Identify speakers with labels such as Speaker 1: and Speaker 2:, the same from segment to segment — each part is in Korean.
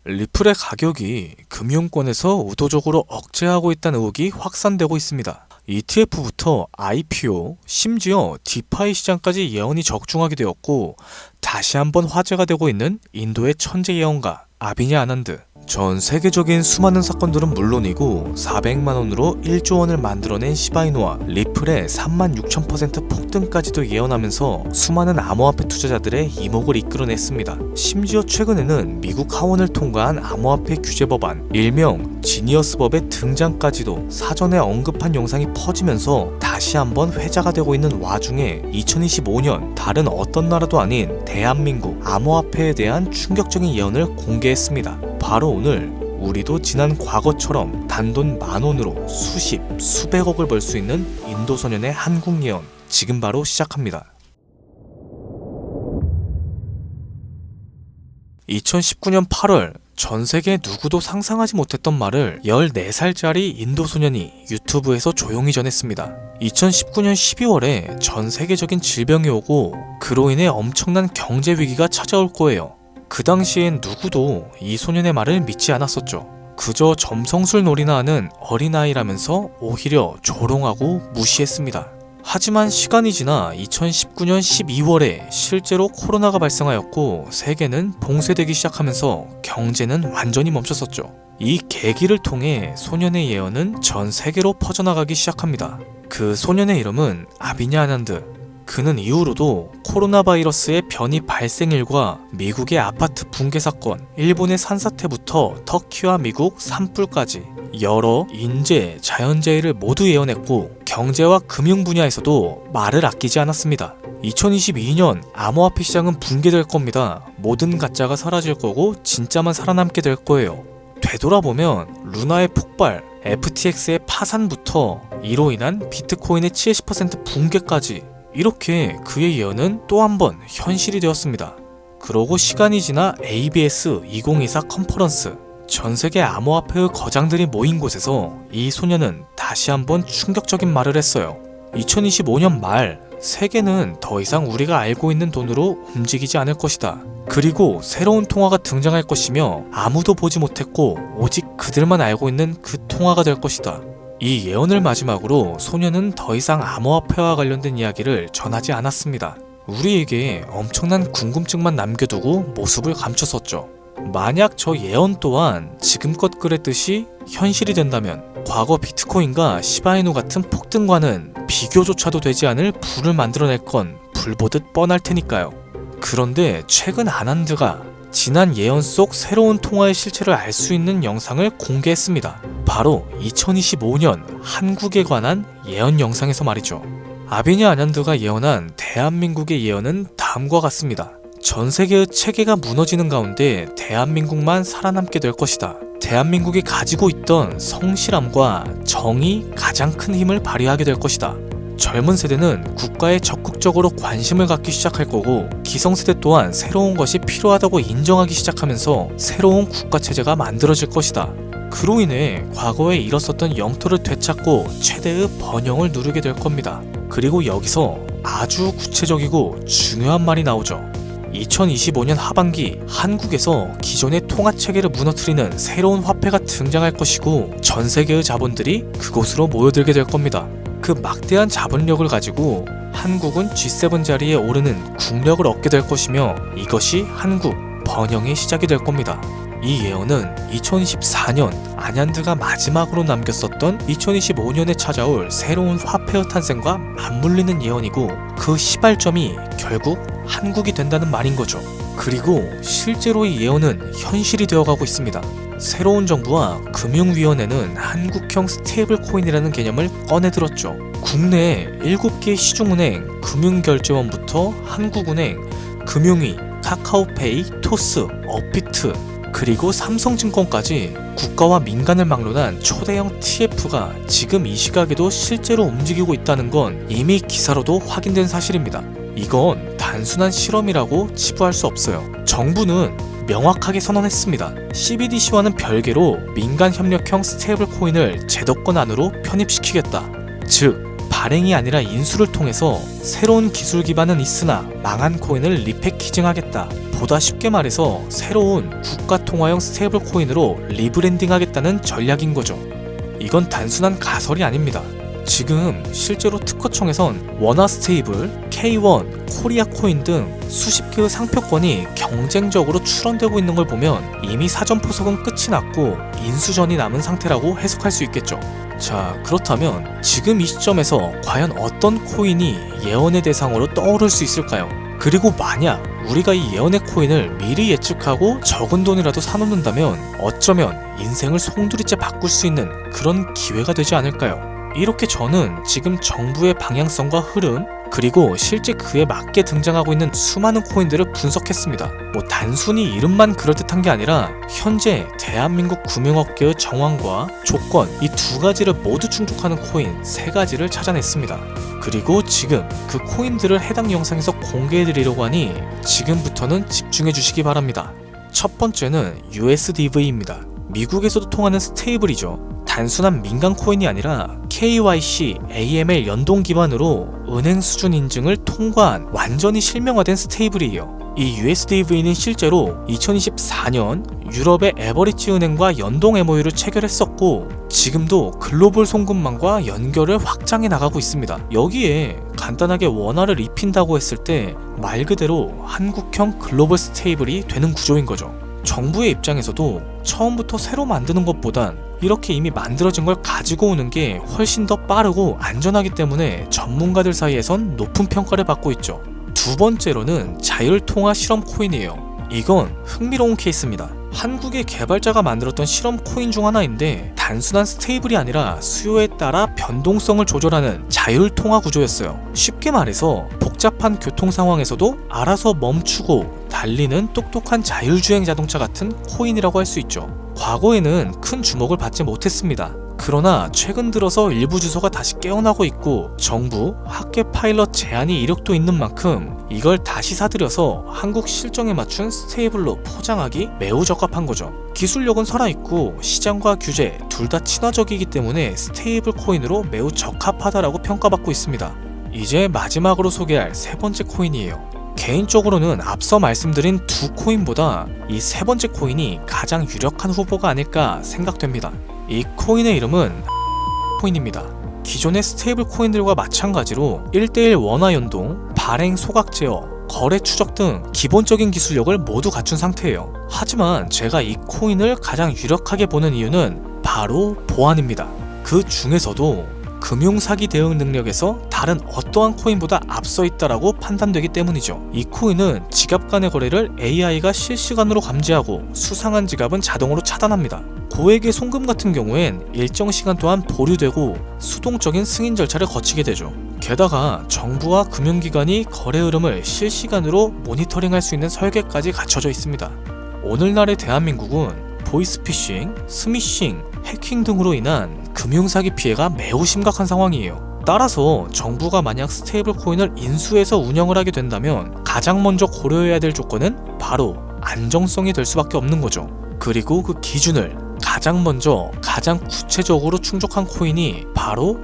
Speaker 1: 리플의 가격이 금융권에서 의도적으로 억제하고 있다는 의혹이 확산되고 있습니다. ETF부터 IPO, 심지어 디파이 시장까지 예언이 적중하게 되었고, 다시 한번 화제가 되고 있는 인도의 천재 예언가 아비니 아난드. 전 세계적인 수많은 사건들은 물론이고 400만원으로 1조 원을 만들어낸 시바이누와 리플의 36,000% 폭등까지도 예언하면서 수많은 암호화폐 투자자들의 이목을 이끌어냈습니다. 심지어 최근에는 미국 하원을 통과한 암호화폐 규제 법안, 일명 지니어스법의 등장까지도 사전에 언급한 영상이 퍼지면서 다시 한번 회자가 되고 있는 와중에 2025년 다른 어떤 나라도 아닌 대한민국 암호화폐에 대한 충격적인 예언을 공개했습니다. 바로 오늘 우리도 지난 과거처럼 단돈 10,000원으로 수십, 수백억을 벌 수 있는 인도 소년의 한국 예언, 지금 바로 시작합니다. 2019년 8월 전 세계 누구도 상상하지 못했던 말을 14살짜리 인도 소년이 유튜브에서 조용히 전했습니다. 2019년 12월에 전 세계적인 질병이 오고 그로 인해 엄청난 경제 위기가 찾아올 거예요. 그 당시엔 누구도 이 소년의 말을 믿지 않았었죠. 그저 점성술 놀이나 하는 어린아이라면서 오히려 조롱하고 무시했습니다. 하지만 시간이 지나 2019년 12월에 실제로 코로나가 발생하였고 세계는 봉쇄되기 시작하면서 경제는 완전히 멈췄었죠. 이 계기를 통해 소년의 예언은 전 세계로 퍼져나가기 시작합니다. 그 소년의 이름은 아비니 아난드. 그는 이후로도 코로나 바이러스의 변이 발생일과 미국의 아파트 붕괴 사건, 일본의 산사태부터 터키와 미국 산불까지 여러 인재, 자연재해를 모두 예언했고 경제와 금융 분야에서도 말을 아끼지 않았습니다. 2022년 암호화폐 시장은 붕괴될 겁니다. 모든 가짜가 사라질 거고 진짜만 살아남게 될 거예요. 되돌아보면 루나의 폭발, FTX의 파산부터 이로 인한 비트코인의 70% 붕괴까지 이렇게 그의 예언은 또 한 번 현실이 되었습니다. 그러고 시간이 지나 ABS 2024 컨퍼런스, 전 세계 암호화폐의 거장들이 모인 곳에서 이 소년은 다시 한번 충격적인 말을 했어요. 2025년 말 세계는 더 이상 우리가 알고 있는 돈으로 움직이지 않을 것이다. 그리고 새로운 통화가 등장할 것이며 아무도 보지 못했고 오직 그들만 알고 있는 그 통화가 될 것이다. 이 예언을 마지막으로 소년은 더 이상 암호화폐와 관련된 이야기를 전하지 않았습니다. 우리에게 엄청난 궁금증만 남겨두고 모습을 감췄었죠. 만약 저 예언 또한 지금껏 그랬듯이 현실이 된다면 과거 비트코인과 시바이누 같은 폭등과는 비교조차도 되지 않을 부를 만들어낼 건 불보듯 뻔할 테니까요. 그런데 최근 아난드가 지난 예언 속 새로운 통화의 실체를 알 수 있는 영상을 공개했습니다. 바로 2025년 한국에 관한 예언 영상에서 말이죠. 아비니 아난드가 예언한 대한민국의 예언은 다음과 같습니다. 전 세계의 체계가 무너지는 가운데 대한민국만 살아남게 될 것이다. 대한민국이 가지고 있던 성실함과 정이 가장 큰 힘을 발휘하게 될 것이다. 젊은 세대는 국가에 적극적으로 관심을 갖기 시작할 거고 기성세대 또한 새로운 것이 필요하다고 인정하기 시작하면서 새로운 국가체제가 만들어질 것이다. 그로 인해 과거에 잃었었던 영토를 되찾고 최대의 번영을 누리게 될 겁니다. 그리고 여기서 아주 구체적이고 중요한 말이 나오죠. 2025년 하반기 한국에서 기존의 통화체계를 무너뜨리는 새로운 화폐가 등장할 것이고 전 세계의 자본들이 그곳으로 모여들게 될 겁니다. 그 막대한 자본력을 가지고 한국은 G7 자리에 오르는 국력을 얻게 될 것이며 이것이 한국 번영의 시작이 될 겁니다. 이 예언은 2014년 아난드가 마지막으로 남겼었던 2025년에 찾아올 새로운 화폐의 탄생과 맞물리는 예언이고 그 시발점이 결국 한국이 된다는 말인 거죠. 그리고 실제로 이 예언은 현실이 되어가고 있습니다. 새로운 정부와 금융위원회는 한국형 스테이블 코인이라는 개념을 꺼내들었죠. 국내에 7개 시중은행, 금융결제원부터 한국은행, 금융위, 카카오페이, 토스, 업비트, 그리고 삼성증권까지 국가와 민간을 막론한 초대형 TF가 지금 이 시각에도 실제로 움직이고 있다는 건 이미 기사로도 확인된 사실입니다. 이건 단순한 실험이라고 치부할 수 없어요. 정부는 명확하게 선언했습니다. CBDC와는 별개로 민간 협력형 스테이블 코인을 제도권 안으로 편입시키겠다. 즉, 발행이 아니라 인수를 통해서 새로운 기술 기반은 있으나 망한 코인을 리패키징하겠다. 보다 쉽게 말해서 새로운 국가통화형 스테이블 코인으로 리브랜딩하겠다는 전략인 거죠. 이건 단순한 가설이 아닙니다. 지금 실제로 특허청에선 원화 스테이블, K1, 코리아 코인 등 수십 개의 상표권이 경쟁적으로 출원되고 있는 걸 보면 이미 사전 포석은 끝이 났고 인수전이 남은 상태라고 해석할 수 있겠죠. 자, 그렇다면 지금 이 시점에서 과연 어떤 코인이 예언의 대상으로 떠오를 수 있을까요? 그리고 만약 우리가 이 예언의 코인을 미리 예측하고 적은 돈이라도 사놓는다면 어쩌면 인생을 송두리째 바꿀 수 있는 그런 기회가 되지 않을까요? 이렇게 저는 지금 정부의 방향성과 흐름, 그리고 실제 그에 맞게 등장하고 있는 수많은 코인들을 분석했습니다. 단순히 이름만 그럴듯한 게 아니라 현재 대한민국 금융업계의 정황과 조건, 이 두 가지를 모두 충족하는 코인 3가지를 찾아냈습니다. 그리고 지금 그 코인들을 해당 영상에서 공개해드리려고 하니 지금부터는 집중해 주시기 바랍니다. 첫 번째는 USDV입니다. 미국에서도 통하는 스테이블이죠. 단순한 민간 코인이 아니라 KYC, AML 연동 기반으로 은행 수준 인증을 통과한 완전히 실명화된 스테이블이에요. 이 USDV는 실제로 2024년 유럽의 에버리지 은행과 연동 MOU를 체결했었고 지금도 글로벌 송금망과 연결을 확장해 나가고 있습니다. 여기에 간단하게 원화를 입힌다고 했을 때 말 그대로 한국형 글로벌 스테이블이 되는 구조인 거죠. 정부의 입장에서도 처음부터 새로 만드는 것보단 이렇게 이미 만들어진 걸 가지고 오는 게 훨씬 더 빠르고 안전하기 때문에 전문가들 사이에선 높은 평가를 받고 있죠. 두 번째로는 자율통화 실험 코인이에요. 이건 흥미로운 케이스입니다. 한국의 개발자가 만들었던 실험 코인 중 하나인데 단순한 스테이블이 아니라 수요에 따라 변동성을 조절하는 자율통화 구조였어요. 쉽게 말해서 복잡한 교통 상황에서도 알아서 멈추고 달리는 똑똑한 자율주행 자동차 같은 코인이라고 할 수 있죠. 과거에는 큰 주목을 받지 못했습니다. 그러나 최근 들어서 일부 주소가 다시 깨어나고 있고 정부, 학계 파일럿 제한이 이력도 있는 만큼 이걸 다시 사들여서 한국 실정에 맞춘 스테이블로 포장하기 매우 적합한 거죠. 기술력은 살아있고 시장과 규제 둘 다 친화적이기 때문에 스테이블 코인으로 매우 적합하다라고 평가받고 있습니다. 이제 마지막으로 소개할 3번째 코인이에요. 개인적으로는 앞서 말씀드린 두 코인보다 이 3번째 코인이 가장 유력한 후보가 아닐까 생각됩니다. 이 코인의 이름은 코인입니다. 기존의 스테이블 코인들과 마찬가지로 1:1 원화 연동, 발행 소각 제어, 거래 추적 등 기본적인 기술력을 모두 갖춘 상태예요. 하지만 제가 이 코인을 가장 유력하게 보는 이유는 바로 보안입니다. 그 중에서도 금융사기 대응 능력에서 다른 어떠한 코인보다 앞서 있다라고 판단되기 때문이죠. 이 코인은 지갑 간의 거래를 AI가 실시간으로 감지하고 수상한 지갑은 자동으로 차단합니다. 고액의 송금 같은 경우엔 일정 시간 동안 보류되고 수동적인 승인 절차를 거치게 되죠. 게다가 정부와 금융기관이 거래 흐름을 실시간으로 모니터링할 수 있는 설계까지 갖춰져 있습니다. 오늘날의 대한민국은 보이스피싱, 스미싱, 해킹 등으로 인한 금융사기 피해가 매우 심각한 상황이에요. 따라서 정부가 만약 스테이블 코인을 인수해서 운영을 하게 된다면 가장 먼저 고려해야 될 조건은 바로 안정성이 될 수밖에 없는 거죠. 그리고 그 기준을 가장 먼저 가장 구체적으로 충족한 코인이 바로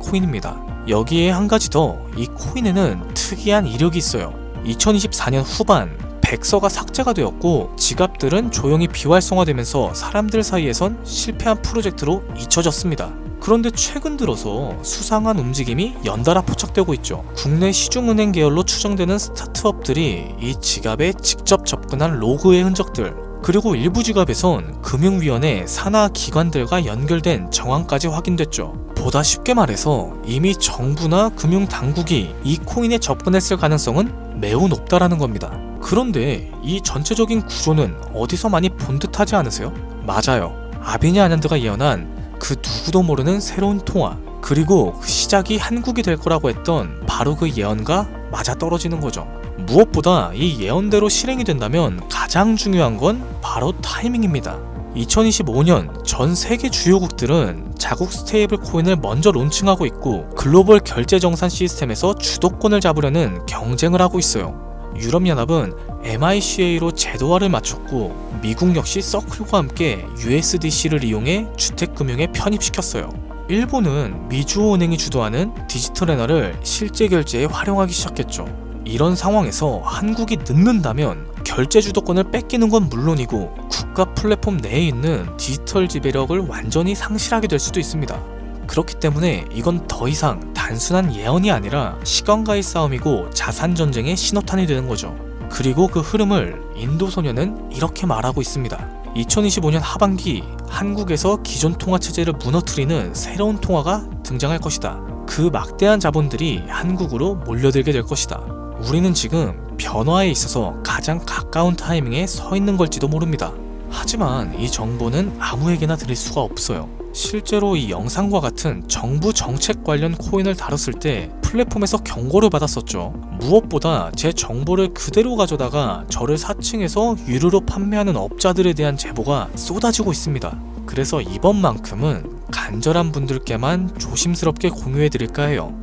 Speaker 1: 코인입니다. 여기에 한 가지 더, 이 코인에는 특이한 이력이 있어요. 2024년 후반 백서가 삭제가 되었고 지갑들은 조용히 비활성화되면서 사람들 사이에선 실패한 프로젝트로 잊혀졌습니다. 그런데 최근 들어서 수상한 움직임이 연달아 포착되고 있죠. 국내 시중은행 계열로 추정되는 스타트업들이 이 지갑에 직접 접근한 로그의 흔적들, 그리고 일부 지갑에선 금융위원회 산하 기관들과 연결된 정황까지 확인됐죠. 보다 쉽게 말해서 이미 정부나 금융당국이 이 코인에 접근했을 가능성은 매우 높다라는 겁니다. 그런데 이 전체적인 구조는 어디서 많이 본 듯하지 않으세요? 맞아요. 아비냐 아년드가 예언한 그 누구도 모르는 새로운 통화, 그리고 그 시작이 한국이 될 거라고 했던 바로 그 예언과 맞아떨어지는 거죠. 무엇보다 이 예언대로 실행이 된다면 가장 중요한 건 바로 타이밍입니다. 2025년 전 세계 주요국들은 자국 스테이블 코인을 먼저 론칭하고 있고 글로벌 결제 정산 시스템에서 주도권을 잡으려는 경쟁을 하고 있어요. 유럽연합은 MICA로 제도화를 마쳤고 미국 역시 서클과 함께 USDC를 이용해 주택금융에 편입시켰어요. 일본은 미주호은행이 주도하는 디지털 엔화를 실제 결제에 활용하기 시작했죠. 이런 상황에서 한국이 늦는다면 결제 주도권을 뺏기는 건 물론이고 국가 플랫폼 내에 있는 디지털 지배력을 완전히 상실하게 될 수도 있습니다. 그렇기 때문에 이건 더 이상 단순한 예언이 아니라 시간과의 싸움이고 자산 전쟁의 신호탄이 되는 거죠. 그리고 그 흐름을 인도 소녀는 이렇게 말하고 있습니다. 2025년 하반기 한국에서 기존 통화 체제를 무너뜨리는 새로운 통화가 등장할 것이다. 그 막대한 자본들이 한국으로 몰려들게 될 것이다. 우리는 지금 변화에 있어서 가장 가까운 타이밍에 서 있는 걸지도 모릅니다. 하지만 이 정보는 아무에게나 드릴 수가 없어요. 실제로 이 영상과 같은 정부 정책 관련 코인을 다뤘을 때 플랫폼에서 경고를 받았었죠. 무엇보다 제 정보를 그대로 가져다가 저를 사칭해서 유료로 판매하는 업자들에 대한 제보가 쏟아지고 있습니다. 그래서 이번만큼은 간절한 분들께만 조심스럽게 공유해드릴까 해요.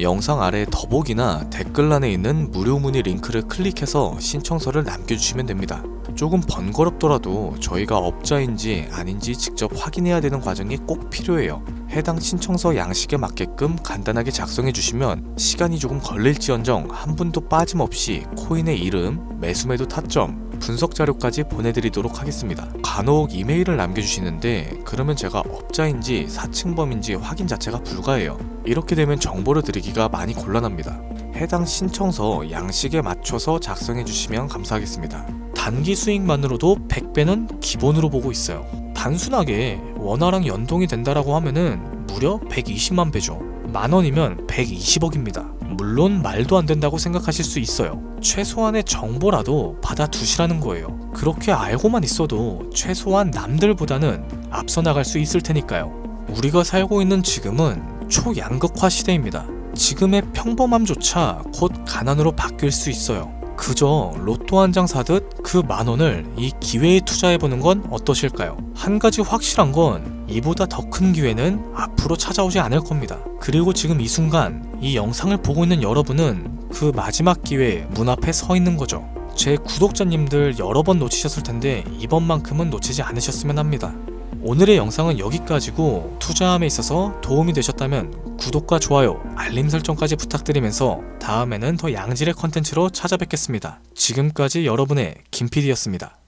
Speaker 1: 영상 아래 더보기나 댓글란에 있는 무료 문의 링크를 클릭해서 신청서를 남겨주시면 됩니다. 조금 번거롭더라도 저희가 업자인지 아닌지 직접 확인해야 되는 과정이 꼭 필요해요. 해당 신청서 양식에 맞게끔 간단하게 작성해 주시면 시간이 조금 걸릴지언정 한 분도 빠짐없이 코인의 이름, 매수매도 타점, 분석 자료까지 보내드리도록 하겠습니다. 간혹 이메일을 남겨주시는데 그러면 제가 업자인지 사칭범인지 확인 자체가 불가해요. 이렇게 되면 정보를 드리기가 많이 곤란합니다. 해당 신청서 양식에 맞춰서 작성해 주시면 감사하겠습니다. 단기 수익만으로도 100배는 기본으로 보고 있어요. 단순하게 원화랑 연동이 된다라고 하면은 무려 120만 배죠. 만원이면 120억입니다. 물론 말도 안 된다고 생각하실 수 있어요. 최소한의 정보라도 받아두시라는 거예요. 그렇게 알고만 있어도 최소한 남들보다는 앞서 나갈 수 있을 테니까요. 우리가 살고 있는 지금은 초양극화 시대입니다. 지금의 평범함조차 곧 가난으로 바뀔 수 있어요. 그저 로또 한 장 사듯 그 만원을 이 기회에 투자해보는 건 어떠실까요? 한 가지 확실한 건 이보다 더 큰 기회는 앞으로 찾아오지 않을 겁니다. 그리고 지금 이 순간 이 영상을 보고 있는 여러분은 그 마지막 기회에 문 앞에 서 있는 거죠. 제 구독자님들 여러 번 놓치셨을 텐데 이번만큼은 놓치지 않으셨으면 합니다. 오늘의 영상은 여기까지고 투자함에 있어서 도움이 되셨다면 구독과 좋아요, 알림 설정까지 부탁드리면서 다음에는 더 양질의 컨텐츠로 찾아뵙겠습니다. 지금까지 여러분의 김PD였습니다.